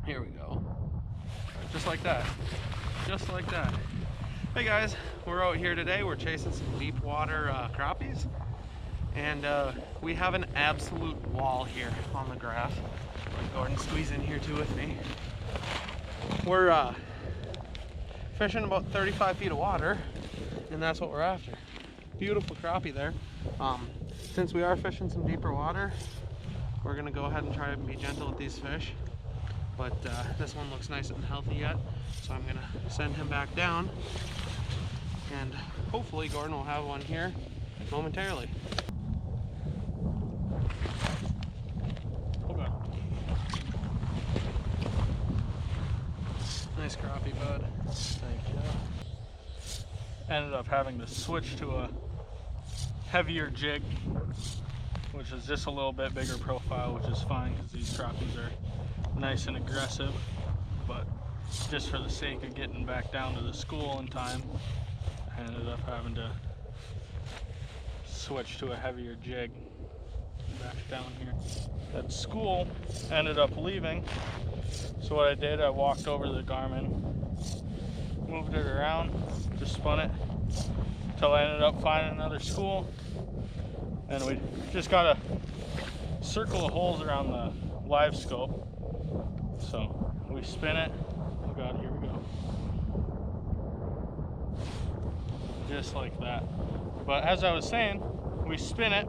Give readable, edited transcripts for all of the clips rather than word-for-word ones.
Here we go. Just like that. Just like that. Hey guys, we're out here today. We're chasing some deep water crappies. And we have an absolute wall here on the graph. Gordon, squeeze in here too with me. We're fishing about 35 feet of water, and that's what we're after. Beautiful crappie there. Since we are fishing some deeper water, we're gonna go ahead and try to be gentle with these fish. But this one looks nice and healthy yet, so I'm gonna send him back down, and hopefully Gordon will have one here momentarily. Okay. Nice crappie, bud. Thank you. Ended up having to switch to a heavier jig, which is just a little bit bigger profile, which is fine because these crappies are nice and aggressive, but just for the sake of getting back down to the school in time, I ended up having to switch to a heavier jig back down here. At school, ended up leaving, so what I did, I walked over to the Garmin, moved it around, just spun it until I ended up finding another school, and we just got a circle of holes around the live scope. So we spin it. Oh god, here we go. Just like that. But as I was saying, we spin it,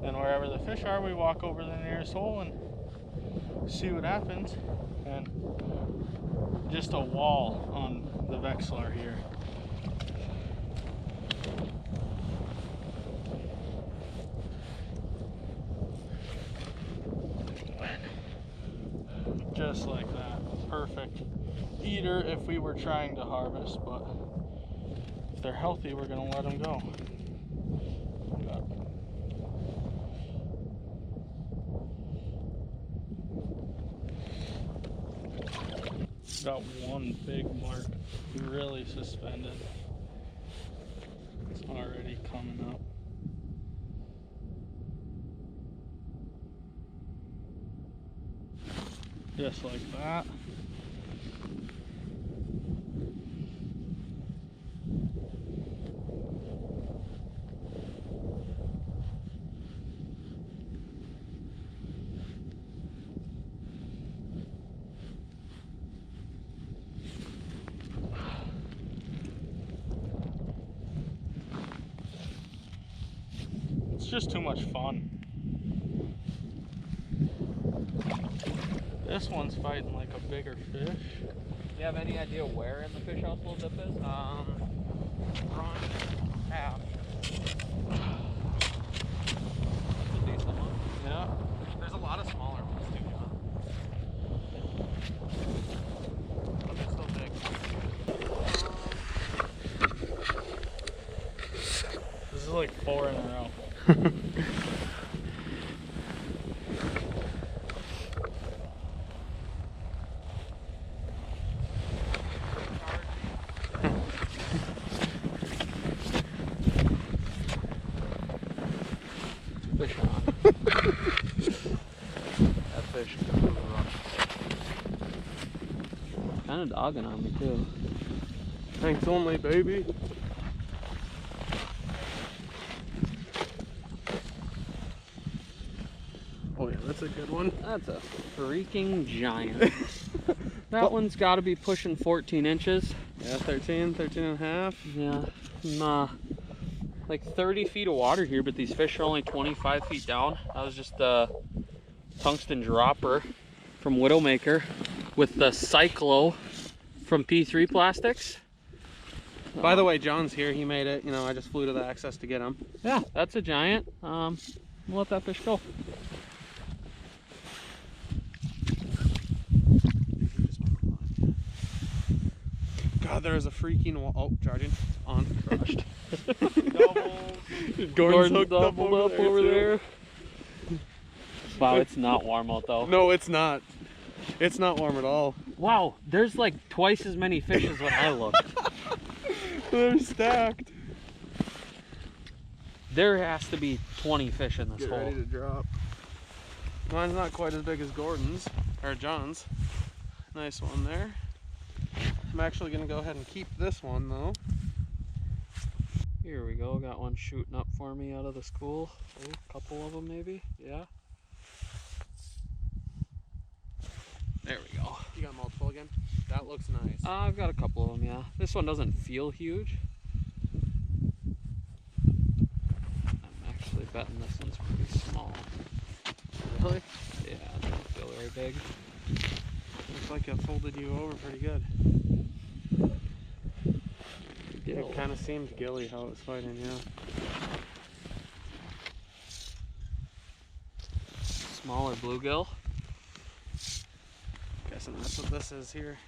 and wherever the fish are, we walk over the nearest hole and see what happens. And just a wall on the Vexlar here. Just like that. Perfect eater if we were trying to harvest, but if they're healthy, we're gonna let them go. Got one big mark, really suspended. It's already coming up. Just like that. It's just too much fun. This one's fighting like a bigger fish. Do you have any idea where in the fish house little dip is? Front half. That's a decent one. Yeah. There's a lot of smaller ones too, John. But they're still big. This is like 4 in a row. Fish on. That fish is kind of dogging on me too. Thanks only, baby. Oh yeah, that's a good one. That's a freaking giant. That one's got to be pushing 14 inches. Yeah, 13 and a half. Yeah, like 30 feet of water here, but these fish are only 25 feet down. That was just the tungsten dropper from Widowmaker with the Cyclo from P3 Plastics. By the way, John's here. He made it. You know, I just flew to the access to get him. Yeah, that's a giant. We'll let that fish go. God, there is a freaking wall. Oh, charging. On. Crushed. Gordon's hooked up over there. Wow, it's not warm out though. No, it's not. It's not warm at all. Wow, there's like twice as many fish as when I looked. They're stacked. There has to be 20 fish in this Get hole. ready to drop. Mine's not quite as big as Gordon's, or John's. Nice one there. I'm actually gonna go ahead and keep this one though. Here we go, got one shooting up for me out of the school. Oh, a couple of them maybe, yeah. There we go. You got multiple again? That looks nice. I've got a couple of them, yeah. This one doesn't feel huge. I'm actually betting this one's pretty small. Really? Yeah, it doesn't feel very big. Looks like it folded you over pretty good. Gill. It kind of seemed gilly how it was fighting, yeah. Smaller bluegill. Guessing that's what this is here.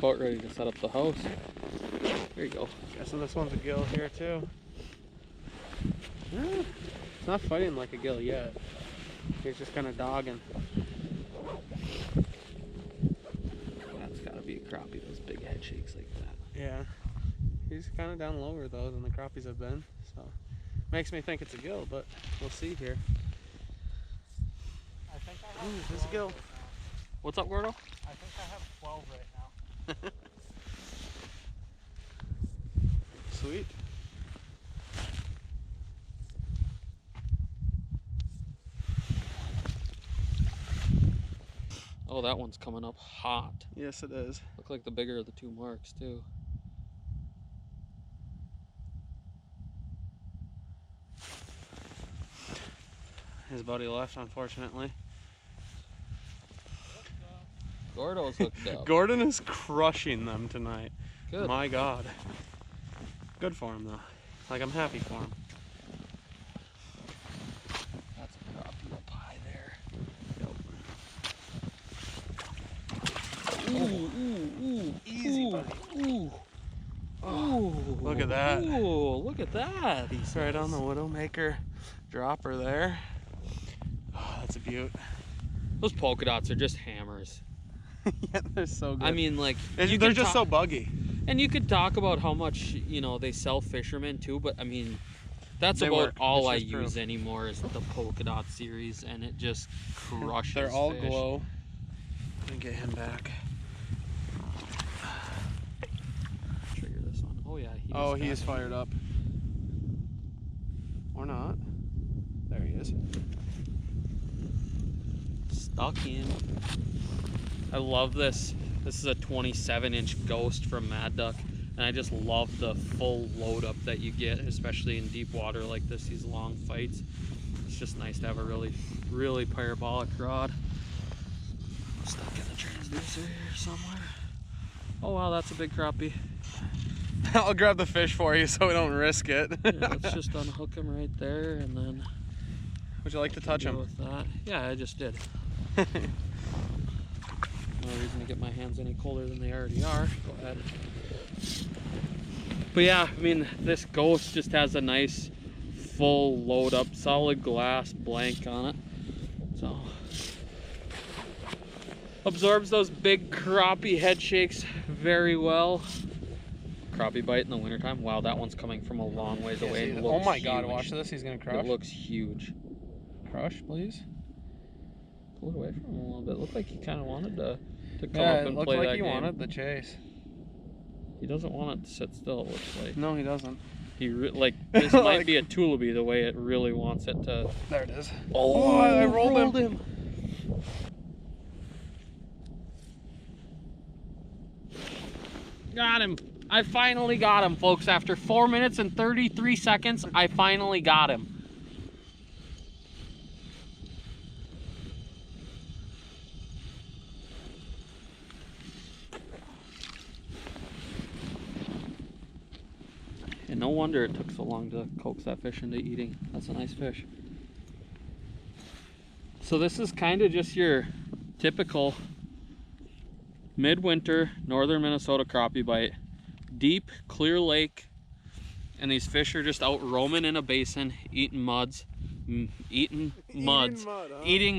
About ready to set up the house. There you go. Guessing this one's a gill here too. It's not fighting like a gill yet. He's just kind of dogging. That's gotta be a crappie, those big head shakes like that. Yeah. He's kind of down lower though than the crappies have been, so makes me think it's a gill, but we'll see here. I think I have Ooh, this is a gill. right now. What's up, Gordo? I think I have 12 right now. Sweet. Oh, that one's coming up hot. Yes, it is. Look like the bigger of the two marks too. His buddy left, unfortunately. Gordo's hooked up. Gordon is crushing them tonight. Good. My God. Good for him though. Like, I'm happy for him. That's a crappie up high there. Ooh. Easy, buddy. Ooh. Ooh. Look at that. Ooh, look at that. He's right on the Widowmaker dropper there. Oh, that's a beaut. Those polka dots are just hammers. Yeah, they're so good. I mean, like, they're just so buggy. And you could talk about how much, you know, they sell fishermen too, but I mean, that's They about work. all I It's just use true. anymore is the polka dot series, and it just crushes They're all fish. glow. Let me get him back. Trigger this one. Oh yeah, He is fired up. Or not. There he is. stuck in. I love this. This is a 27-inch Ghost from Mad Duck, and I just love the full load up that you get, especially in deep water like this, these long fights. It's just nice to have a really parabolic rod. Stuck in the transducer here somewhere. Oh wow, that's a big crappie. I'll grab the fish for you so we don't risk it. Yeah, let's just unhook him right there, and then Would you like to touch him? with that. Yeah, I just did. No reason to get my hands any colder than they already are. Go ahead. But yeah, I mean, this Ghost just has a nice full load up, solid glass blank on it. So absorbs those big crappie head shakes very well. Crappie bite in the wintertime. Wow, that one's coming from a long ways away. And Oh looks my God, huge. watch this. He's gonna crush. It looks huge. Crush, please. Pull it away from him a little bit. Looked like he kind of wanted to come Yeah, up it and looked play like that he game. wanted the chase. He doesn't want it to sit still, it looks like. No, he doesn't. He like this might be a Tulabee the way it really wants it to. There it is. Oh, I rolled him. Got him. I finally got him, folks. After 4 minutes and 33 seconds, I finally got him. And no wonder it took so long to coax that fish into eating. That's a nice fish. So this is kind of just your typical midwinter northern Minnesota crappie bite. Deep, clear lake, and these fish are just out roaming in a basin, eating muds, eating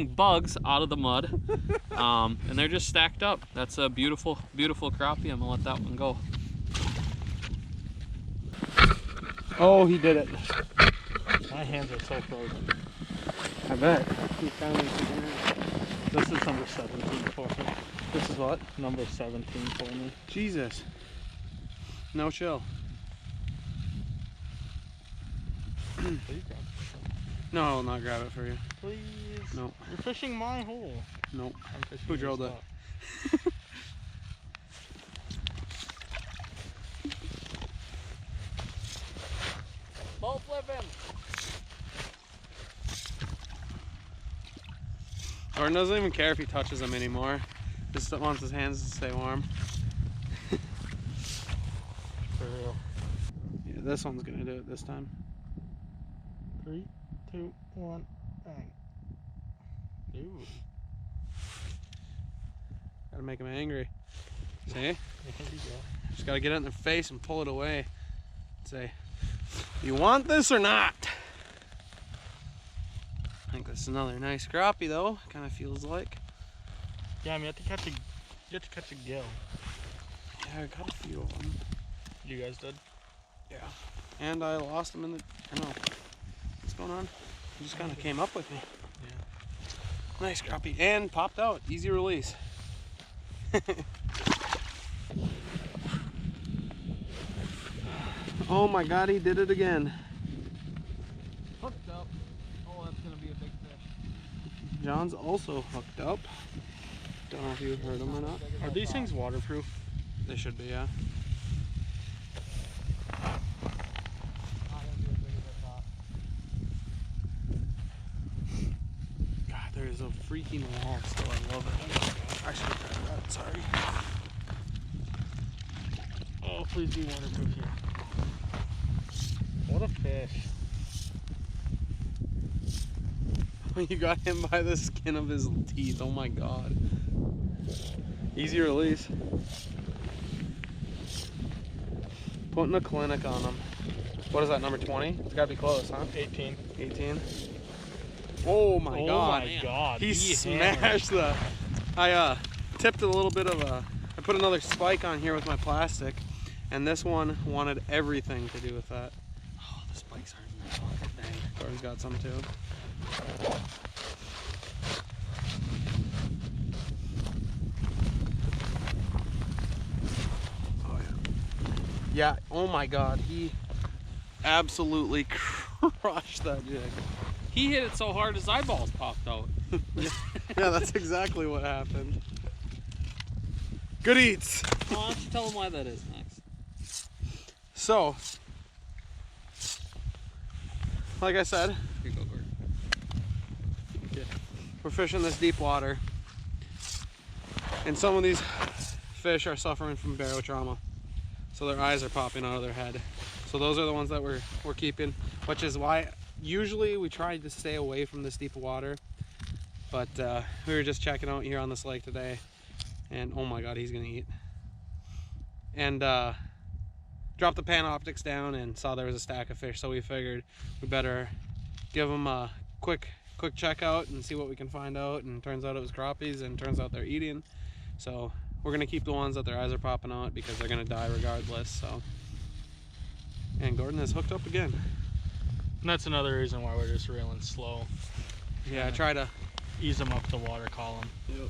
bugs out of the mud, and they're just stacked up. That's a beautiful, beautiful crappie. I'm gonna let that one go. Oh, he did it. My hands are so frozen. I bet. This is number 17 for me. This is what? Number 17 for me. Jesus. No chill. Please grab it. No, I will not grab it for you. Please. Nope. You're fishing my hole. Nope. I'm fishing Who your drilled it? spot. Boat flipping. Gordon doesn't even care if he touches them anymore. Just wants his hands to stay warm. For real. Yeah, this one's gonna do it this time. 3, 2, 1, bang. Ooh. Gotta make him angry. See? There you go. Just gotta get it in their face and pull it away. Say, you want this or not? I think this is another nice crappie though. Kind of feels like. Yeah, I mean, you have to catch a gill. Yeah, I got a few of them. You guys did? Yeah. And I lost them in the. I know. What's going on? He just kind of came up with me. Yeah. Nice crappie and popped out. Easy release. Oh my God, he did it again. Hooked up. Oh, that's gonna be a big fish. John's also hooked up. Don't know if you heard him or not. Are these things waterproof? They should be, yeah. God, there is a freaking wall still. I love it. I should have grabbed that. Sorry. Oh, please be waterproof here. What a fish. You got him by the skin of his teeth. Oh my God. Easy release. Putting a clinic on him. What is that, number 20? It's gotta be close, huh? 18. 18. Oh my Oh God. my God. He smashed the. I tipped a little bit of a. I put another spike on here with my plastic, and this one wanted everything to do with that. Oh, the spikes are in this one. Dang. Gordon's got some too. Oh yeah. Yeah. Oh my God. He absolutely crushed that jig. He hit it so hard his eyeballs popped out. Yeah, that's exactly what happened. Good eats. Why don't you tell him why that is next? So, like I said, Here you go, Gordon. we're fishing this deep water, and some of these fish are suffering from barotrauma, so their eyes are popping out of their head. So those are the ones that we're keeping, which is why usually we try to stay away from this deep water. But we were just checking out here on this lake today, and oh my God, he's gonna eat. And dropped the Panoptics down and saw there was a stack of fish, so we figured we better give them a quick check out and see what we can find out. And turns out it was crappies, and turns out they're eating. So we're gonna keep the ones that their eyes are popping out because they're gonna die regardless. So, and Gordon has hooked up again. And that's another reason why we're just reeling slow. Yeah, try to Ease them up the water column. Yep.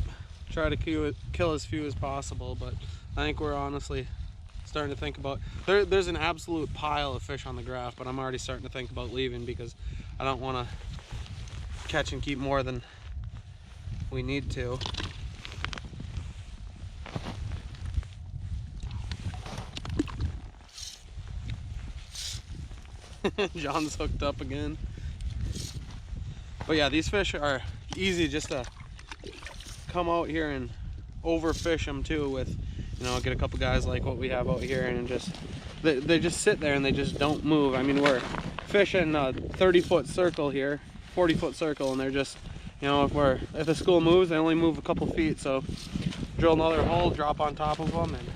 Try to kill as few as possible, but I think we're honestly starting to think about there's an absolute pile of fish on the graph, but I'm already starting to think about leaving because I don't want to catch and keep more than we need to. John's hooked up again. But yeah, these fish are easy just to come out here and overfish them too with, you know, get a couple guys like what we have out here and just, they just sit there and they just don't move. I mean, we're fishing a 30-foot circle here, 40-foot circle, and they're just, you know, if the school moves, they only move a couple feet, so drill another hole, drop on top of them, and